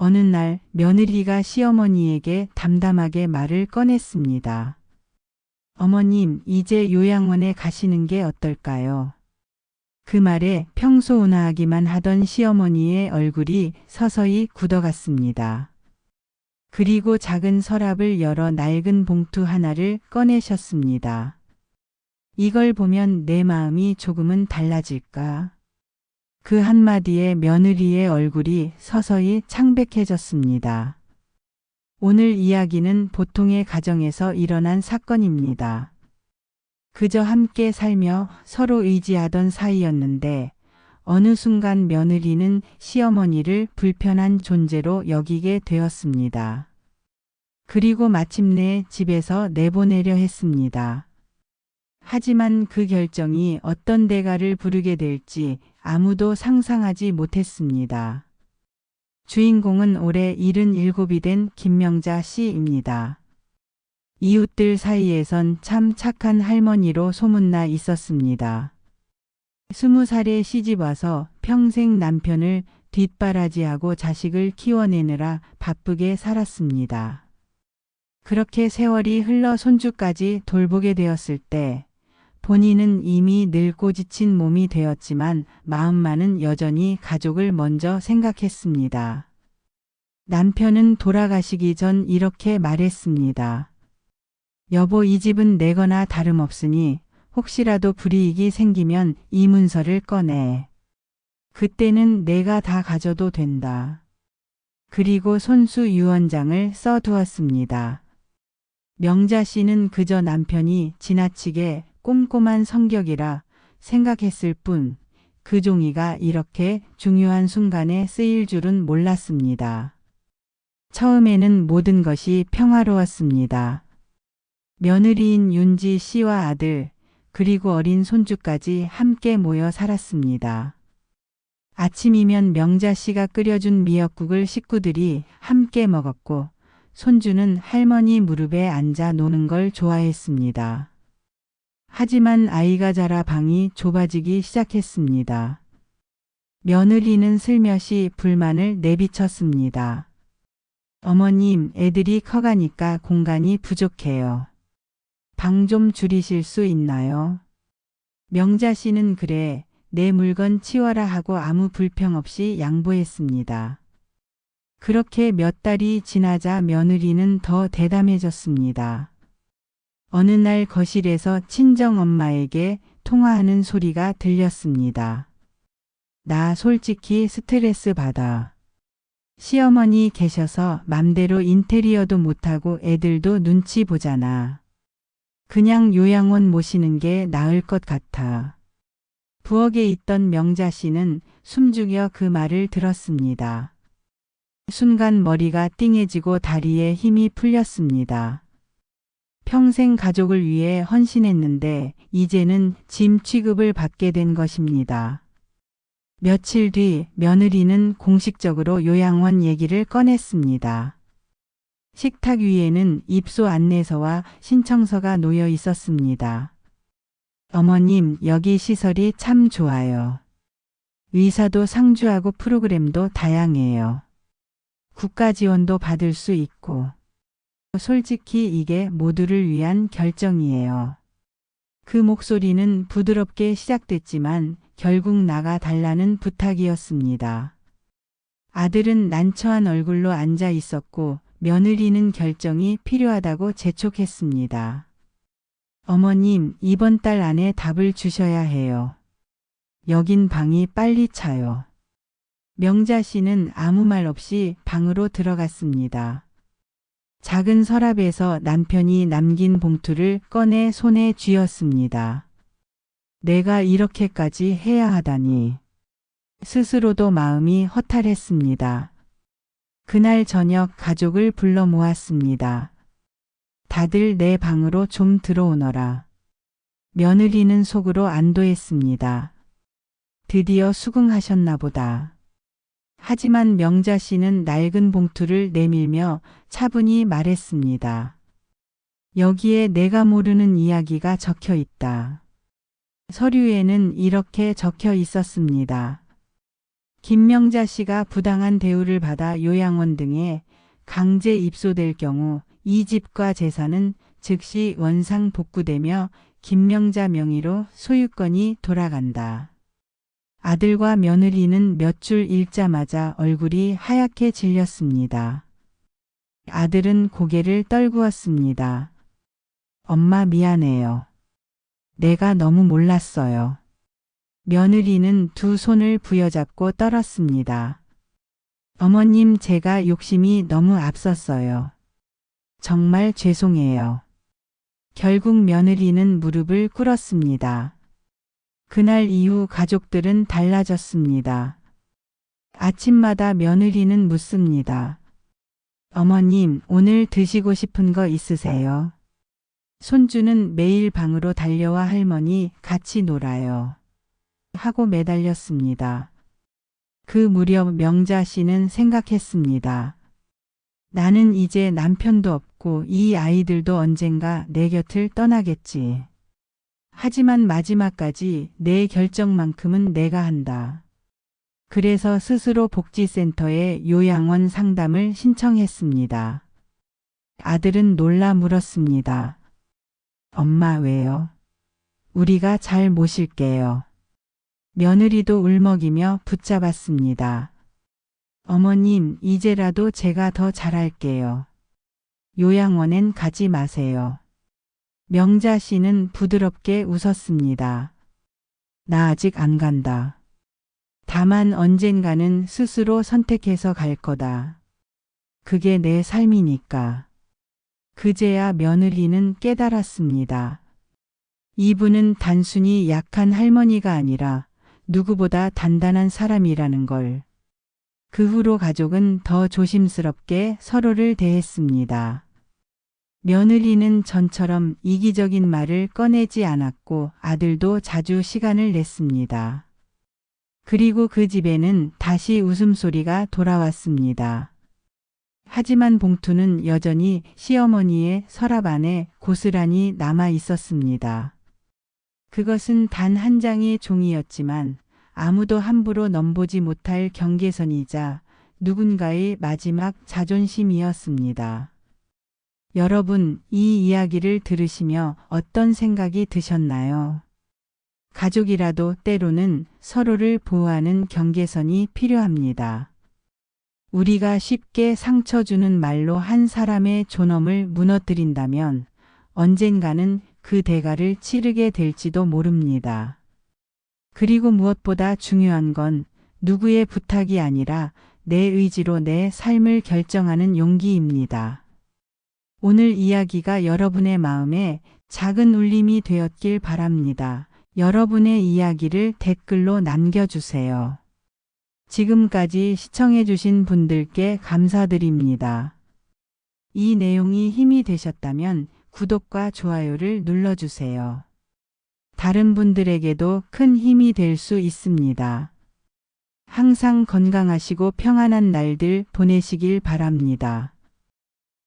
어느 날 며느리가 시어머니에게 담담하게 말을 꺼냈습니다. 어머님, 이제 요양원에 가시는 게 어떨까요? 그 말에 평소 온화하기만 하던 시어머니의 얼굴이 서서히 굳어갔습니다. 그리고 작은 서랍을 열어 낡은 봉투 하나를 꺼내셨습니다. 이걸 보면 내 마음이 조금은 달라질까? 그 한마디에 며느리의 얼굴이 서서히 창백해졌습니다. 오늘 이야기는 보통의 가정에서 일어난 사건입니다. 그저 함께 살며 서로 의지하던 사이였는데 어느 순간 며느리는 시어머니를 불편한 존재로 여기게 되었습니다. 그리고 마침내 집에서 내보내려 했습니다. 하지만 그 결정이 어떤 대가를 부르게 될지 아무도 상상하지 못했습니다. 주인공은 올해 77이 된 김명자 씨입니다. 이웃들 사이에선 참 착한 할머니로 소문나 있었습니다. 20살에 시집와서 평생 남편을 뒷바라지하고 자식을 키워내느라 바쁘게 살았습니다. 그렇게 세월이 흘러 손주까지 돌보게 되었을 때 본인은 이미 늙고 지친 몸이 되었지만 마음만은 여전히 가족을 먼저 생각했습니다. 남편은 돌아가시기 전 이렇게 말했습니다. 여보, 이 집은 내거나 다름없으니 혹시라도 불이익이 생기면 이 문서를 꺼내. 그때는 내가 다 가져도 된다. 그리고 손수 유언장을 써두었습니다. 명자 씨는 그저 남편이 지나치게 꼼꼼한 성격이라 생각했을 뿐 그 종이가 이렇게 중요한 순간에 쓰일 줄은 몰랐습니다. 처음에는 모든 것이 평화로웠습니다. 며느리인 윤지 씨와 아들 그리고 어린 손주까지 함께 모여 살았습니다. 아침이면 명자 씨가 끓여준 미역국을 식구들이 함께 먹었고 손주는 할머니 무릎에 앉아 노는 걸 좋아했습니다. 하지만 아이가 자라 방이 좁아지기 시작했습니다. 며느리는 슬며시 불만을 내비쳤습니다. 어머님, 애들이 커가니까 공간이 부족해요. 방 좀 줄이실 수 있나요? 명자 씨는 그래, 내 물건 치워라 하고 아무 불평 없이 양보했습니다. 그렇게 몇 달이 지나자 며느리는 더 대담해졌습니다. 어느 날 거실에서 친정엄마에게 통화하는 소리가 들렸습니다. 나 솔직히 스트레스 받아. 시어머니 계셔서 맘대로 인테리어도 못하고 애들도 눈치 보잖아. 그냥 요양원 모시는 게 나을 것 같아. 부엌에 있던 명자 씨는 숨죽여 그 말을 들었습니다. 순간 머리가 띵해지고 다리에 힘이 풀렸습니다. 평생 가족을 위해 헌신했는데 이제는 짐 취급을 받게 된 것입니다. 며칠 뒤 며느리는 공식적으로 요양원 얘기를 꺼냈습니다. 식탁 위에는 입소 안내서와 신청서가 놓여 있었습니다. 어머님, 여기 시설이 참 좋아요. 의사도 상주하고 프로그램도 다양해요. 국가 지원도 받을 수 있고. 솔직히 이게 모두를 위한 결정이에요. 그 목소리는 부드럽게 시작됐지만 결국 나가 달라는 부탁이었습니다. 아들은 난처한 얼굴로 앉아 있었고 며느리는 결정이 필요하다고 재촉했습니다. 어머님, 이번 달 안에 답을 주셔야 해요. 여긴 방이 빨리 차요. 명자 씨는 아무 말 없이 방으로 들어갔습니다. 작은 서랍에서 남편이 남긴 봉투를 꺼내 손에 쥐었습니다. 내가 이렇게까지 해야 하다니. 스스로도 마음이 허탈했습니다. 그날 저녁 가족을 불러 모았습니다. 다들 내 방으로 좀 들어오너라. 며느리는 속으로 안도했습니다. 드디어 수긍하셨나 보다. 하지만 명자 씨는 낡은 봉투를 내밀며 차분히 말했습니다. 여기에 내가 모르는 이야기가 적혀 있다. 서류에는 이렇게 적혀 있었습니다. 김명자 씨가 부당한 대우를 받아 요양원 등에 강제 입소될 경우 이 집과 재산은 즉시 원상 복구되며 김명자 명의로 소유권이 돌아간다. 아들과 며느리는 몇 줄 읽자마자 얼굴이 하얗게 질렸습니다. 아들은 고개를 떨구었습니다. 엄마 미안해요. 내가 너무 몰랐어요. 며느리는 두 손을 부여잡고 떨었습니다. 어머님, 제가 욕심이 너무 앞섰어요. 정말 죄송해요. 결국 며느리는 무릎을 꿇었습니다. 그날 이후 가족들은 달라졌습니다. 아침마다 며느리는 묻습니다. 어머님, 오늘 드시고 싶은 거 있으세요? 손주는 매일 방으로 달려와 할머니 같이 놀아요. 하고 매달렸습니다. 그 무렵 명자 씨는 생각했습니다. 나는 이제 남편도 없고 이 아이들도 언젠가 내 곁을 떠나겠지. 하지만 마지막까지 내 결정만큼은 내가 한다. 그래서 스스로 복지센터에 요양원 상담을 신청했습니다. 아들은 놀라 물었습니다. 엄마 왜요? 우리가 잘 모실게요. 며느리도 울먹이며 붙잡았습니다. 어머님, 이제라도 제가 더 잘할게요. 요양원엔 가지 마세요. 명자 씨는 부드럽게 웃었습니다. 나 아직 안 간다. 다만 언젠가는 스스로 선택해서 갈 거다. 그게 내 삶이니까. 그제야 며느리는 깨달았습니다. 이분은 단순히 약한 할머니가 아니라 누구보다 단단한 사람이라는 걸. 그 후로 가족은 더 조심스럽게 서로를 대했습니다. 며느리는 전처럼 이기적인 말을 꺼내지 않았고 아들도 자주 시간을 냈습니다. 그리고 그 집에는 다시 웃음소리가 돌아왔습니다. 하지만 봉투는 여전히 시어머니의 서랍 안에 고스란히 남아 있었습니다. 그것은 단 한 장의 종이였지만 아무도 함부로 넘보지 못할 경계선이자 누군가의 마지막 자존심이었습니다. 여러분, 이 이야기를 들으시며 어떤 생각이 드셨나요? 가족이라도 때로는 서로를 보호하는 경계선이 필요합니다. 우리가 쉽게 상처 주는 말로 한 사람의 존엄을 무너뜨린다면 언젠가는 그 대가를 치르게 될지도 모릅니다. 그리고 무엇보다 중요한 건 누구의 부탁이 아니라 내 의지로 내 삶을 결정하는 용기입니다. 오늘 이야기가 여러분의 마음에 작은 울림이 되었길 바랍니다. 여러분의 이야기를 댓글로 남겨주세요. 지금까지 시청해주신 분들께 감사드립니다. 이 내용이 힘이 되셨다면 구독과 좋아요를 눌러주세요. 다른 분들에게도 큰 힘이 될 수 있습니다. 항상 건강하시고 평안한 날들 보내시길 바랍니다.